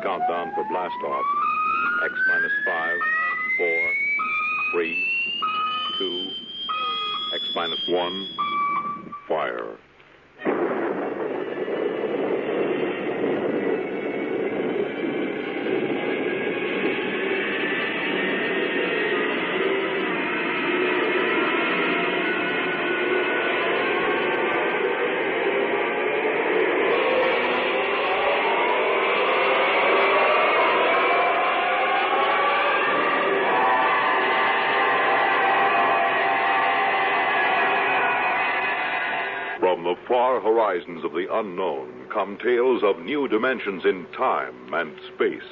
Countdown for blast off. X minus 5, 4, 3, 2, X minus 1, fire. From the far horizons of the unknown come tales of new dimensions in time and space.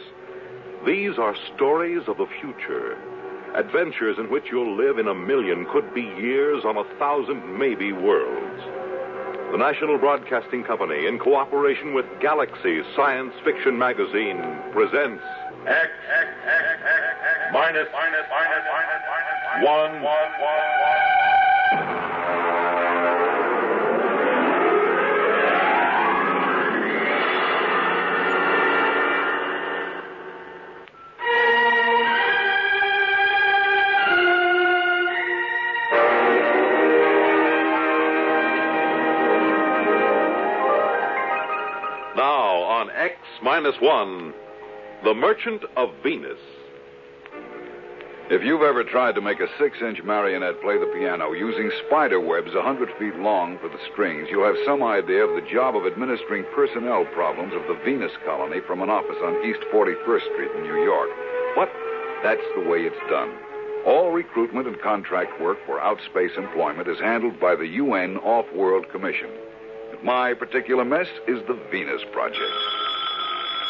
These are stories of the future, adventures in which you'll live in a million, could be years, on 1,000 maybe worlds. The National Broadcasting Company, in cooperation with Galaxy Science Fiction Magazine, presents X minus 1. now on X minus 1, The Merchant of Venus. If you've ever tried to make a 6-inch marionette play the piano using spider webs 100 feet long for the strings, you'll have some idea of the job of administering personnel problems of the Venus colony from an office on East 41st Street in New York. But that's the way it's done. All recruitment and contract work for outspace employment is handled by the UN Off-World Commission. My particular mess is the Venus Project.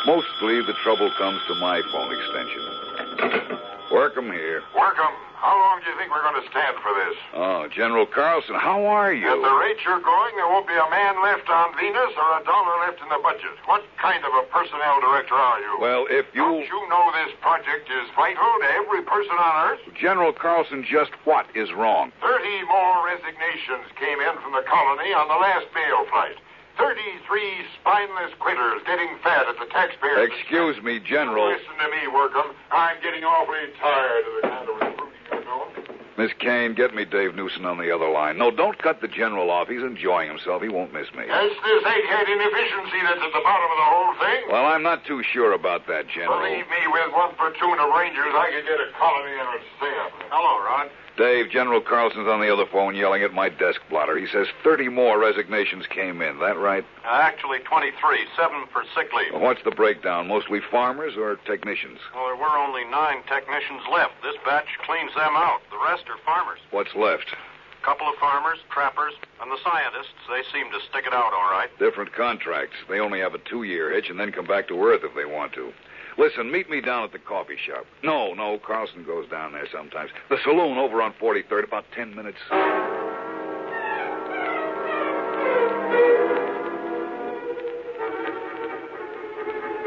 Mostly the trouble comes to my phone extension. Work 'em here. Work 'em. How long do you think we're going to stand for this? Oh, General Carlson, how are you? At the rate you're going, there won't be a man left on Venus or a dollar left in the budget. What kind of a personnel director are you? Well, if you... Don't you know this project is vital to every person on Earth? General Carlson, just what is wrong? 30 more resignations came in from the colony on the last mail flight. 33 spineless quitters getting fat at the taxpayers. Excuse me, General. Listen to me, Workham. I'm getting awfully tired of the kind of recruiting you're doing. Miss Kane, get me Dave Newsom on the other line. No, don't cut the General off. He's enjoying himself. He won't miss me. It's this egghead inefficiency that's at the bottom of the whole thing. Well, I'm not too sure about that, General. Believe me, with one platoon of Rangers, I could get a colony and it'd stay up. Hello, Rod. Dave, General Carlson's on the other phone yelling at my desk blotter. He says 30 more resignations came in. That right? Actually, 23. 7 for sick leave. Well, what's the breakdown? Mostly farmers or technicians? Well, there were only 9 technicians left. This batch cleans them out. The rest are farmers. What's left? A couple of farmers, trappers, and the scientists. They seem to stick it out all right. Different contracts. They only have a 2-year hitch and then come back to Earth if they want to. Listen, meet me down at the coffee shop. No, Carlson goes down there sometimes. The saloon over on 43rd, about 10 minutes.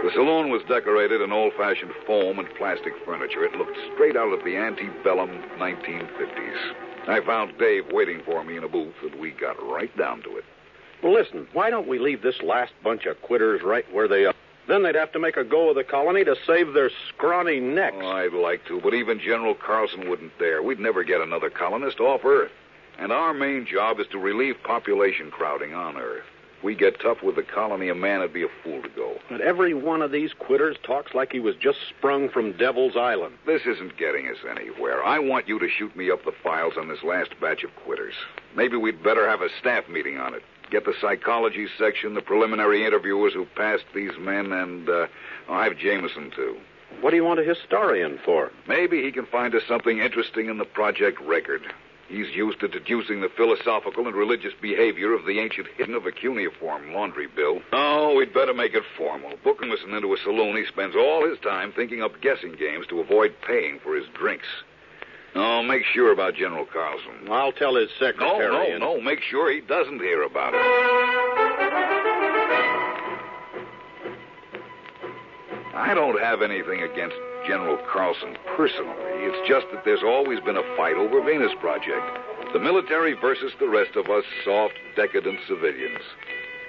The saloon was decorated in old-fashioned foam and plastic furniture. It looked straight out of the antebellum 1950s. I found Dave waiting for me in a booth, and we got right down to it. Well, listen, why don't we leave this last bunch of quitters right where they are? Then they'd have to make a go of the colony to save their scrawny necks. Oh, I'd like to, but even General Carlson wouldn't dare. We'd never get another colonist off Earth. And our main job is to relieve population crowding on Earth. If we get tough with the colony, a man would be a fool to go. But every one of these quitters talks like he was just sprung from Devil's Island. This isn't getting us anywhere. I want you to shoot me up the files on this last batch of quitters. Maybe we'd better have a staff meeting on it. Get the psychology section, the preliminary interviewers who passed these men, and I'll have Jameson, too. What do you want a historian for? Maybe he can find us something interesting in the project record. He's used to deducing the philosophical and religious behavior of the ancient hidden of a cuneiform laundry bill. Oh, we'd better make it formal. Book Jameson into a saloon. He spends all his time thinking up guessing games to avoid paying for his drinks. Oh, make sure about General Carlson. I'll tell his secretary. No. Make sure he doesn't hear about it. I don't have anything against General Carlson personally. It's just that there's always been a fight over Venus Project. The military versus the rest of us soft, decadent civilians.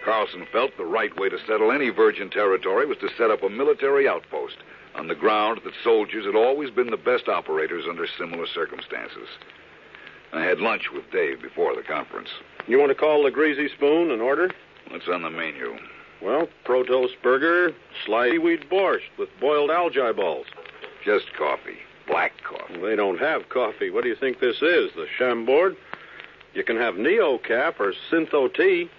Carlson felt the right way to settle any virgin territory was to set up a military outpost on the ground that soldiers had always been the best operators under similar circumstances. I had lunch with Dave before the conference. You want to call the Greasy Spoon and order? What's on the menu? Well, Protost burger, sliced seaweed borscht with boiled algae balls. Just coffee. Black coffee. They don't have coffee. What do you think this is, the Chambord? You can have Neocaf or Syntho tea.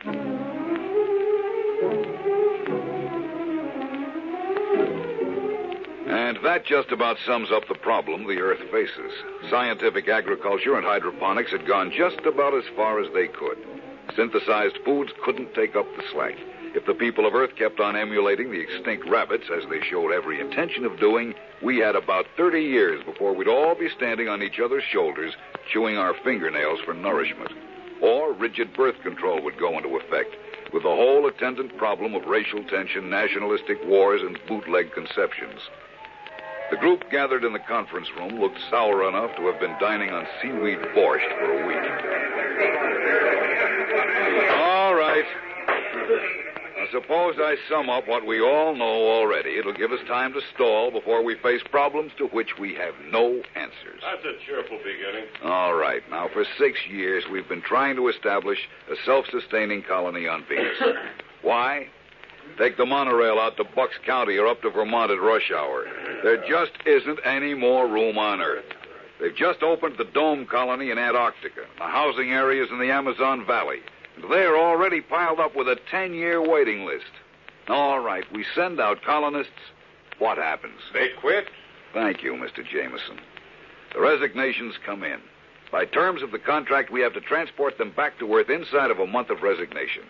And that just about sums up the problem the Earth faces. Scientific agriculture and hydroponics had gone just about as far as they could. Synthesized foods couldn't take up the slack. If the people of Earth kept on emulating the extinct rabbits, as they showed every intention of doing, we had about 30 years before we'd all be standing on each other's shoulders, chewing our fingernails for nourishment. Or rigid birth control would go into effect, with the whole attendant problem of racial tension, nationalistic wars, and bootleg conceptions. The group gathered in the conference room looked sour enough to have been dining on seaweed borscht for a week. All right. Now, suppose I sum up what we all know already. It'll give us time to stall before we face problems to which we have no answers. That's a cheerful beginning. All right. Now, for 6 years, we've been trying to establish a self-sustaining colony on Venus. Why? Take the monorail out to Bucks County or up to Vermont at rush hour. There just isn't any more room on Earth. They've just opened the Dome Colony in Antarctica, the housing areas in the Amazon Valley. And they're already piled up with a 10-year waiting list. All right, we send out colonists. What happens? They quit? Thank you, Mr. Jameson. The resignations come in. By terms of the contract, we have to transport them back to Earth inside of a month of resignation.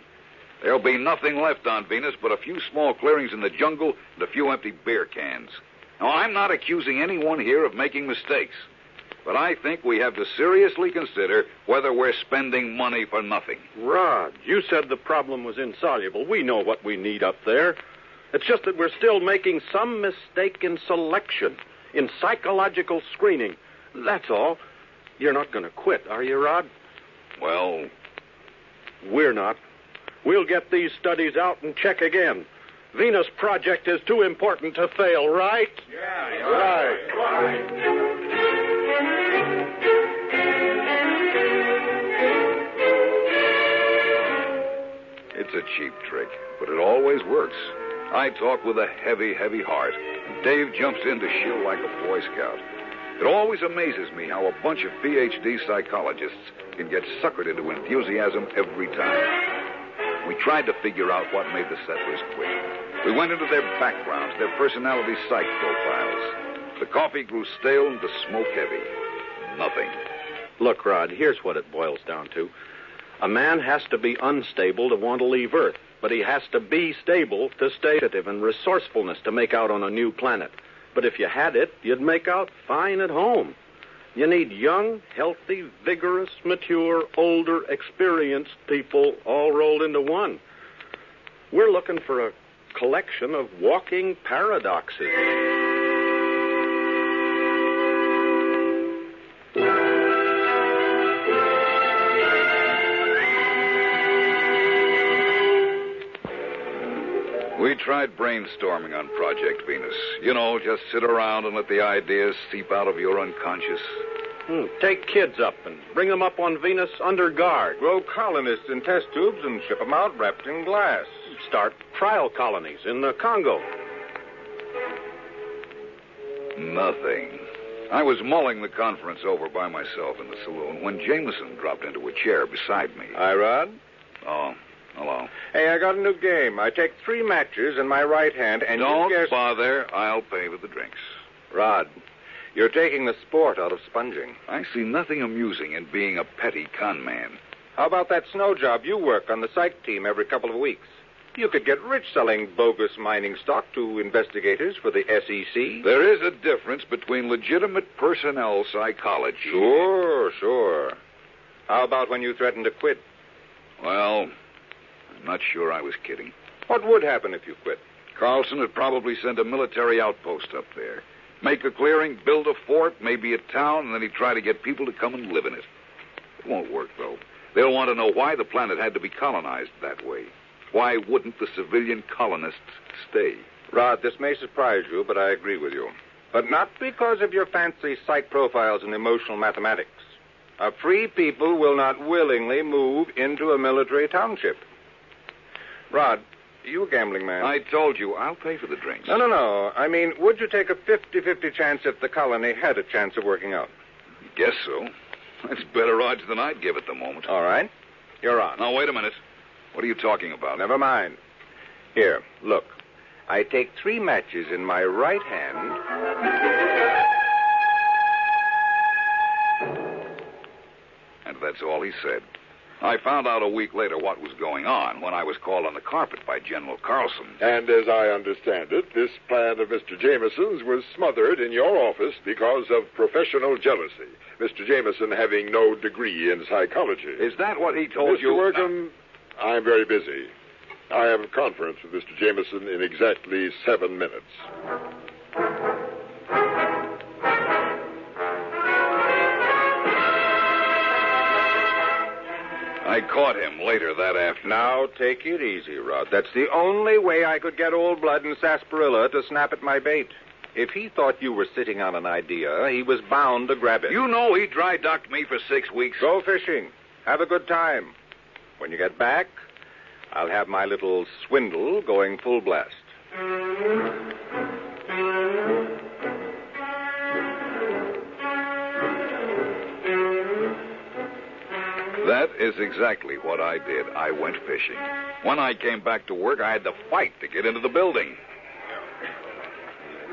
There'll be nothing left on Venus but a few small clearings in the jungle and a few empty beer cans. Now, I'm not accusing anyone here of making mistakes, but I think we have to seriously consider whether we're spending money for nothing. Rod, you said the problem was insoluble. We know what we need up there. It's just that we're still making some mistake in selection, in psychological screening. That's all. You're not going to quit, are you, Rod? Well, we're not. We'll get these studies out and check again. Venus Project is too important to fail, right? Yeah, right. It's a cheap trick, but it always works. I talk with a heavy, heavy heart, and Dave jumps in to shill like a Boy Scout. It always amazes me how a bunch of PhD psychologists can get suckered into enthusiasm every time. We tried to figure out what made the settlers quit. We went into their backgrounds, their personality psych profiles. The coffee grew stale and the smoke heavy. Nothing. Look, Rod, here's what it boils down to. A man has to be unstable to want to leave Earth, but he has to be stable to stay active and resourcefulness to make out on a new planet. But if you had it, you'd make out fine at home. You need young, healthy, vigorous, mature, older, experienced people all rolled into one. We're looking for a collection of walking paradoxes. We tried brainstorming on Project Venus. You know, just sit around and let the ideas seep out of your unconscious. Take kids up and bring them up on Venus under guard. Grow colonists in test tubes and ship them out wrapped in glass. Start trial colonies in the Congo. Nothing. I was mulling the conference over by myself in the saloon when Jameson dropped into a chair beside me. Hi, Rod. Oh, hello. Hey, I got a new game. I take 3 matches in my right hand and Don't you guess... bother. I'll pay with the drinks. Rod, you're taking the sport out of sponging. I see nothing amusing in being a petty con man. How about that snow job you work on the psych team every couple of weeks? You could get rich selling bogus mining stock to investigators for the SEC. There is a difference between legitimate personnel psychology. Sure. How about when you threatened to quit? Well, I'm not sure I was kidding. What would happen if you quit? Carlson would probably send a military outpost up there. Make a clearing, build a fort, maybe a town, and then he'd try to get people to come and live in it. It won't work, though. They'll want to know why the planet had to be colonized that way. Why wouldn't the civilian colonists stay? Rod, this may surprise you, but I agree with you. But not because of your fancy psych profiles and emotional mathematics. A free people will not willingly move into a military township. Rod, you a gambling man? I told you, I'll pay for the drinks. No. I mean, would you take a 50-50 chance if the colony had a chance of working out? Guess so. That's better odds than I'd give at the moment. All right. You're on. Now, wait a minute. What are you talking about? Never mind. Here, look. I take 3 matches in my right hand. And that's all he said. I found out a week later what was going on when I was called on the carpet by General Carlson. And as I understand it, this plan of Mr. Jameson's was smothered in your office because of professional jealousy. Mr. Jameson having no degree in psychology. Is that what he told you? Mr. Workham, I'm very busy. I have a conference with Mr. Jameson in exactly 7 minutes. I caught him later that afternoon. Now, take it easy, Rod. That's the only way I could get Old Blood and Sarsaparilla to snap at my bait. If he thought you were sitting on an idea, he was bound to grab it. You know he dry-docked me for 6 weeks. Go fishing. Have a good time. When you get back, I'll have my little swindle going full blast. That is exactly what I did. I went fishing. When I came back to work, I had to fight to get into the building.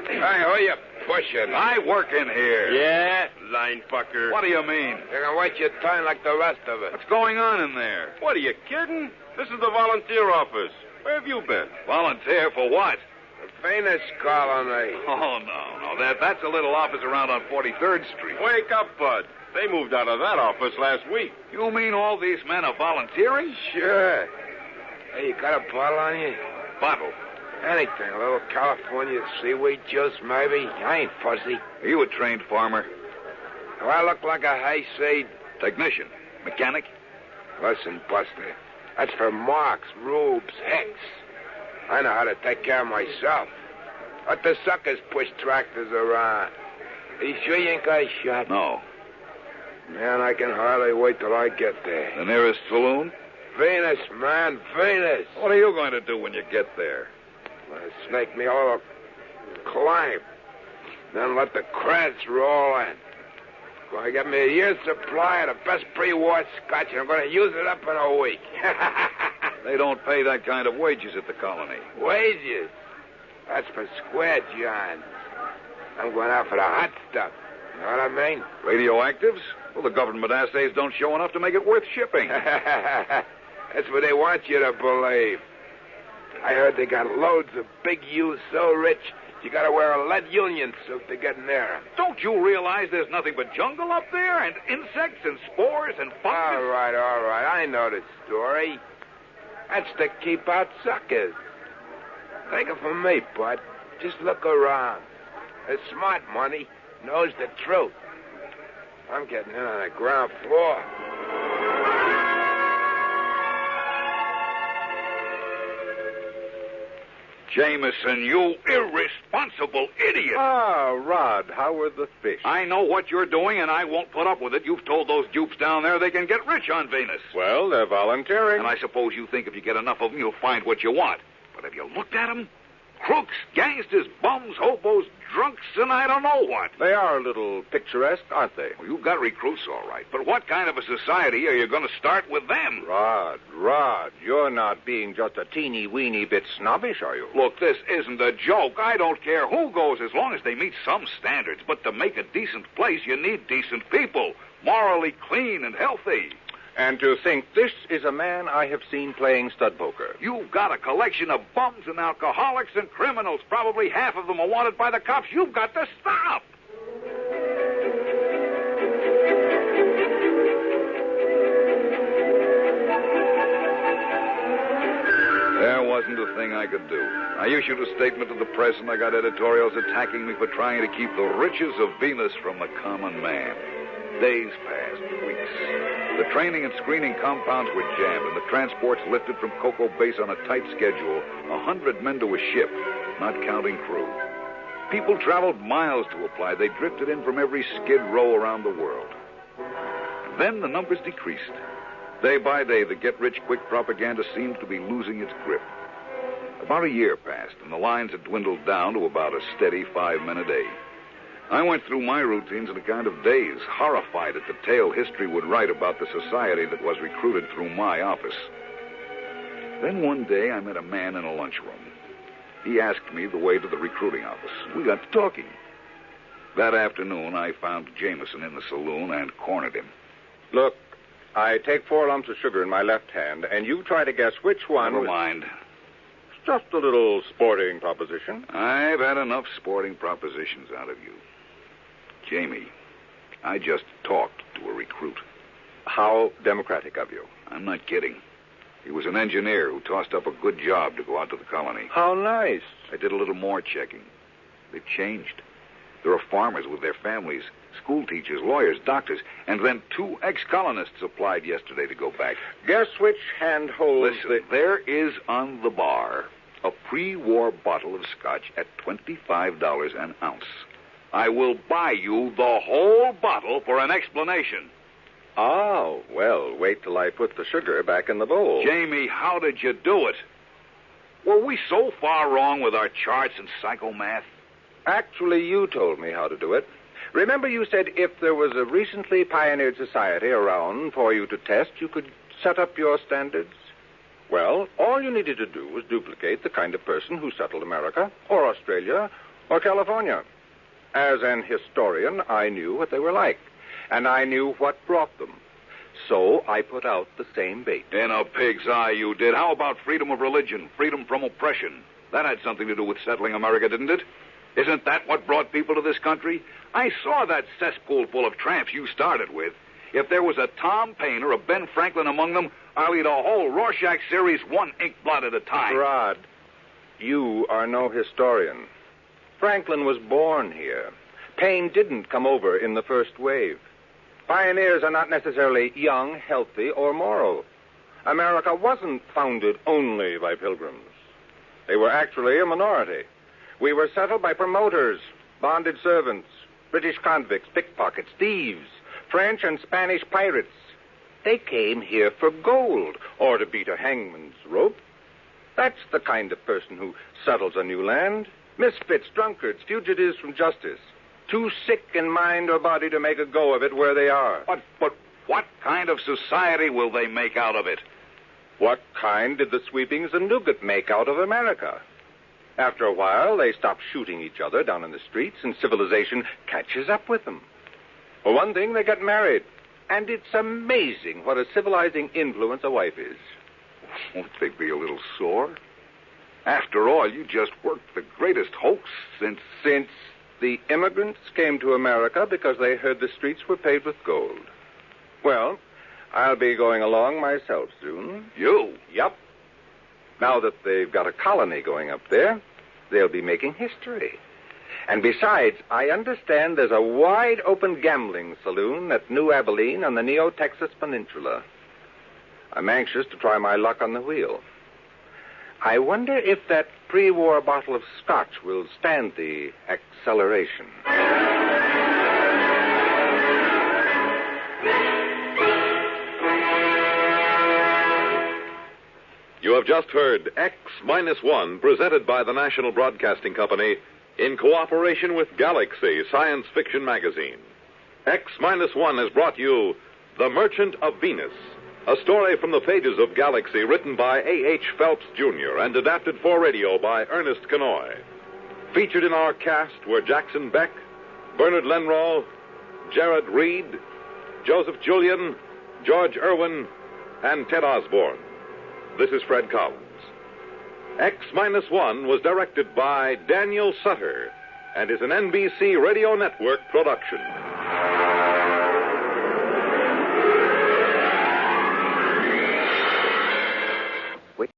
Hey, who you pushing? I work in here. Yeah? Line fucker. What do you mean? You're gonna wait your turn like the rest of us. What's going on in there? What, are you kidding? This is the volunteer office. Where have you been? Volunteer for what? The Venus colony. Oh, no. That's a little office around on 43rd Street. Wake up, Bud. They moved out of that office last week. You mean all these men are volunteering? Sure. Hey, you got a bottle on you? Bottle. Anything. A little California seaweed juice, maybe. I ain't fussy. Are you a trained farmer? Do I look like a hayseed? Technician? Mechanic? Listen, Buster. That's for marks, rubes, hicks. I know how to take care of myself. Let the suckers push tractors around. Are you sure you ain't got a shot? No. Man, I can hardly wait till I get there. The nearest saloon? Venus, man, Venus. What are you going to do when you get there? Snake me a little climb. Then let the creds roll in. Going to get me a year's supply of the best pre-war scotch, and I'm going to use it up in a week. They don't pay that kind of wages at the colony. Wages? That's for square johns. I'm going out for the hot stuff. You know what I mean? Radioactives? Well, the government assays don't show enough to make it worth shipping. That's what they want you to believe. I heard they got loads of big U's so rich, you got to wear a lead union suit to get near them. Don't you realize there's nothing but jungle up there, and insects and spores and fungus? All right. I know the story. That's to keep out suckers. Take it from me, Bud. Just look around. The smart money knows the truth. I'm getting in on the ground floor. Jameson, you irresponsible idiot. Ah, Rod, how are the fish? I know what you're doing, and I won't put up with it. You've told those dupes down there they can get rich on Venus. Well, they're volunteering. And I suppose you think if you get enough of them, you'll find what you want. But have you looked at them? Crooks, gangsters, bums, hobos, drunks, and I don't know what. They are a little picturesque, aren't they? Well, you've got recruits, all right. But what kind of a society are you going to start with them? Rod, you're not being just a teeny-weeny bit snobbish, are you? Look, this isn't a joke. I don't care who goes as long as they meet some standards. But to make a decent place, you need decent people, morally clean and healthy. And to think this is a man I have seen playing stud poker. You've got a collection of bums and alcoholics and criminals. Probably half of them are wanted by the cops. You've got to stop. There wasn't a thing I could do. I issued a statement to the press, and I got editorials attacking me for trying to keep the riches of Venus from the common man. Days passed, weeks. The training and screening compounds were jammed, and the transports lifted from Cocoa Base on a tight schedule, 100 men to a ship, not counting crew. People traveled miles to apply. They drifted in from every skid row around the world. Then the numbers decreased. Day by day, the get-rich-quick propaganda seemed to be losing its grip. About a year passed, and the lines had dwindled down to about a steady 5 men a day. I went through my routines in a kind of daze, horrified at the tale history would write about the society that was recruited through my office. Then one day, I met a man in a lunchroom. He asked me the way to the recruiting office. We got to talking. That afternoon, I found Jameson in the saloon and cornered him. Look, I take 4 lumps of sugar in my left hand, and you try to guess which one... Never mind. It's just a little sporting proposition. I've had enough sporting propositions out of you. Jamie, I just talked to a recruit. How democratic of you. I'm not kidding. He was an engineer who tossed up a good job to go out to the colony. How nice. I did a little more checking. They've changed. There are farmers with their families, school teachers, lawyers, doctors, and then 2 ex-colonists applied yesterday to go back. Guess which hand holds Listen, there is on the bar a pre-war bottle of scotch at $25 an ounce. I will buy you the whole bottle for an explanation. Oh, well, wait till I put the sugar back in the bowl. Jamie, how did you do it? Were we so far wrong with our charts and psychomath? Actually, you told me how to do it. Remember you said if there was a recently pioneered society around for you to test, you could set up your standards? Well, all you needed to do was duplicate the kind of person who settled America, or Australia, or California. As an historian, I knew what they were like, and I knew what brought them. So I put out the same bait. In a pig's eye, you did. How about freedom of religion, freedom from oppression? That had something to do with settling America, didn't it? Isn't that what brought people to this country? I saw that cesspool full of tramps you started with. If there was a Tom Paine or a Ben Franklin among them, I'll eat a whole Rorschach series 1 ink blot at a time. Rod, you are no historian. Franklin was born here. Paine didn't come over in the first wave. Pioneers are not necessarily young, healthy, or moral. America wasn't founded only by pilgrims. They were actually a minority. We were settled by promoters, bonded servants, British convicts, pickpockets, thieves, French and Spanish pirates. They came here for gold or to beat a hangman's rope. That's the kind of person who settles a new land. Misfits, drunkards, fugitives from justice. Too sick in mind or body to make a go of it where they are. But what kind of society will they make out of it? What kind did the sweepings and nougat make out of America? After a while, they stop shooting each other down in the streets, and civilization catches up with them. For one thing, they get married. And it's amazing what a civilizing influence a wife is. Won't they be a little sore? After all, you just worked the greatest hoax since the immigrants came to America because they heard the streets were paved with gold. Well, I'll be going along myself soon. You? Yup. Now that they've got a colony going up there, they'll be making history. And besides, I understand there's a wide-open gambling saloon at New Abilene on the Neo-Texas Peninsula. I'm anxious to try my luck on the wheel. I wonder if that pre-war bottle of scotch will stand the acceleration. You have just heard X-1, presented by the National Broadcasting Company in cooperation with Galaxy Science Fiction Magazine. X-1 has brought you The Merchant of Venus, a story from the pages of Galaxy written by A.H. Phelps, Jr. and adapted for radio by Ernest Kenoy. Featured in our cast were Jackson Beck, Bernard Lenroll, Jared Reed, Joseph Julian, George Irwin, and Ted Osborne. This is Fred Collins. X-1 was directed by Daniel Sutter and is an NBC Radio Network production.